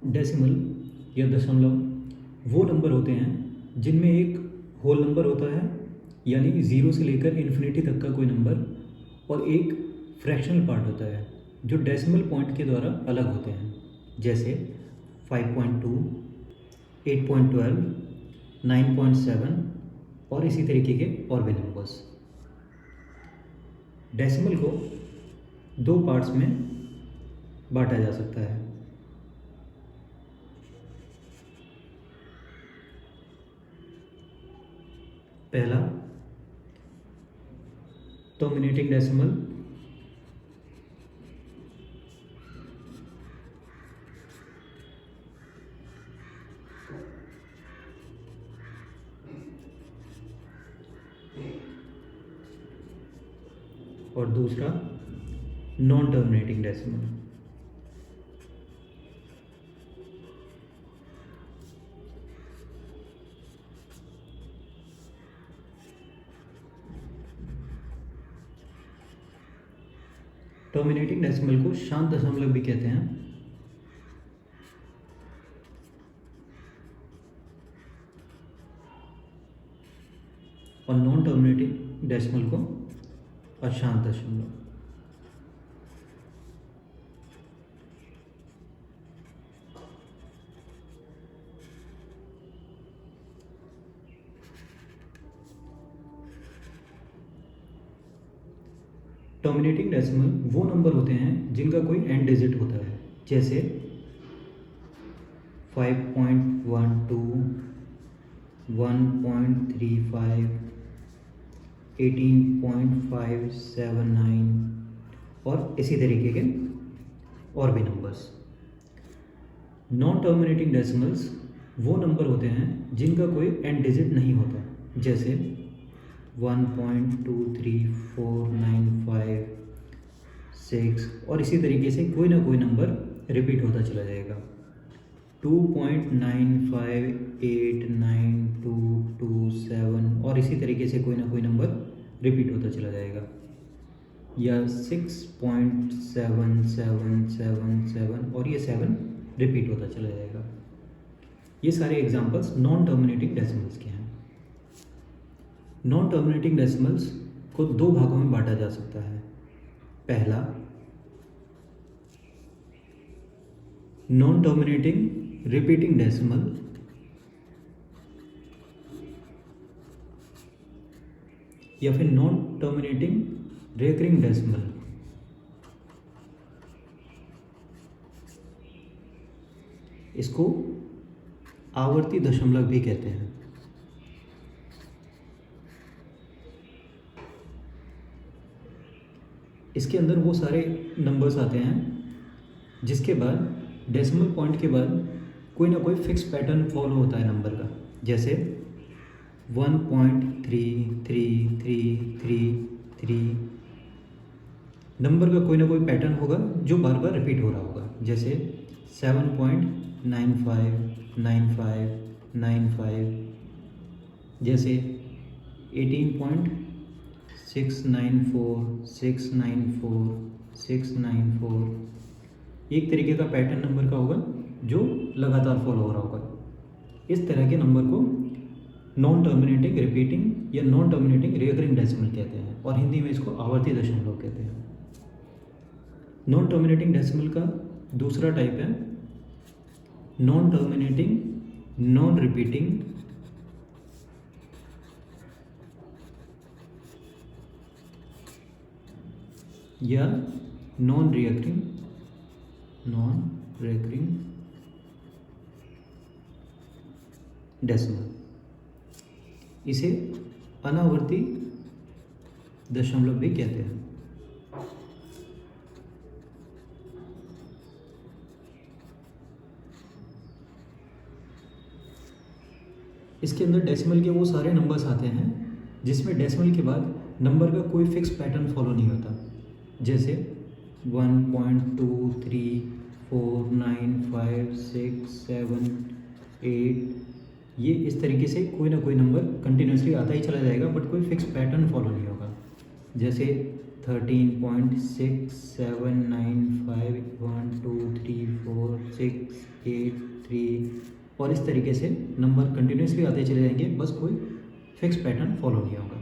Decimal या दशमलव वो नंबर होते हैं जिनमें एक होल नंबर होता है, यानी ज़ीरो से लेकर इन्फिनिटी तक का कोई नंबर, और एक फ्रैक्शनल पार्ट होता है जो डेसिमल पॉइंट के द्वारा अलग होते हैं, जैसे 5.2, 8.12, 9.7 और इसी तरीके के और भी नंबर्स। डेसिमल को दो पार्ट्स में बांटा जा सकता है। पहला टर्मिनेटिंग डेसिमल, और दूसरा non terminating decimal. Terminating decimal को शांत दशमलव भी कहते हैं, और नॉन टर्मिनेटिंग डेसिमल को अशांत दशमलव। टर्मिनेटिंग डेसिमल वो नंबर होते हैं जिनका कोई एंड डिजिट होता है, जैसे 5.12, 1.35, 18.579 और इसी तरीके के और भी नंबर्स। नॉन टर्मिनेटिंग डेसिमल्स वो नंबर होते हैं जिनका कोई एंड डिजिट नहीं होता, जैसे 1.234956 और इसी तरीके से कोई ना कोई नंबर रिपीट होता चला जाएगा। 2.95892227 और इसी तरीके से कोई ना कोई नंबर रिपीट होता चला जाएगा, या 6.7777 और ये 7 रिपीट होता चला जाएगा। ये सारे एग्जांपल्स नॉन टर्मिनेटिंग डेसिमल्स के हैं। नॉन टर्मिनेटिंग डेसिमल्स को दो भागों में बांटा जा सकता है। पहला नॉन टर्मिनेटिंग रिपीटिंग डेसिमल, या फिर नॉन टर्मिनेटिंग रिकरिंग डेसिमल। इसको आवर्ती दशमलव भी कहते हैं। इसके अंदर वो सारे नंबर्स आते हैं जिसके बाद डेसिमल पॉइंट के बाद कोई ना कोई फिक्स पैटर्न फॉलो होता है नंबर का, जैसे 1.333333 नंबर का कोई ना कोई पैटर्न होगा जो बार बार रिपीट हो रहा होगा, जैसे 7.959595, जैसे 18.694694 एक तरीके का पैटर्न नंबर का होगा जो लगातार फॉलो हो रहा होगा। इस तरह के नंबर को नॉन टर्मिनेटिंग रिपीटिंग या नॉन टर्मिनेटिंग रिकरिंग डेसिमल कहते हैं, और हिंदी में इसको आवर्ती दशमलव कहते हैं। नॉन टर्मिनेटिंग डेसिमल का दूसरा टाइप है नॉन टर्मिनेटिंग नॉन रिपीटिंग या नॉन रिकरिंग डेसिमल। इसे अनावर्ती दशमलव भी कहते हैं। इसके अंदर डेसिमल के वो सारे नंबर्स आते हैं जिसमें डेसिमल के बाद नंबर का कोई फिक्स पैटर्न फॉलो नहीं होता, जैसे 1.23495678 ये इस तरीके से कोई ना कोई नंबर कंटिन्यूसली आता ही चला जाएगा, बट कोई फिक्स पैटर्न फॉलो नहीं होगा। जैसे 13.6795 1 2 3 4 6 8 3 और इस तरीके से नंबर कंटिन्यूसली आते चले जाएंगे, बस कोई फिक्स पैटर्न फॉलो नहीं होगा।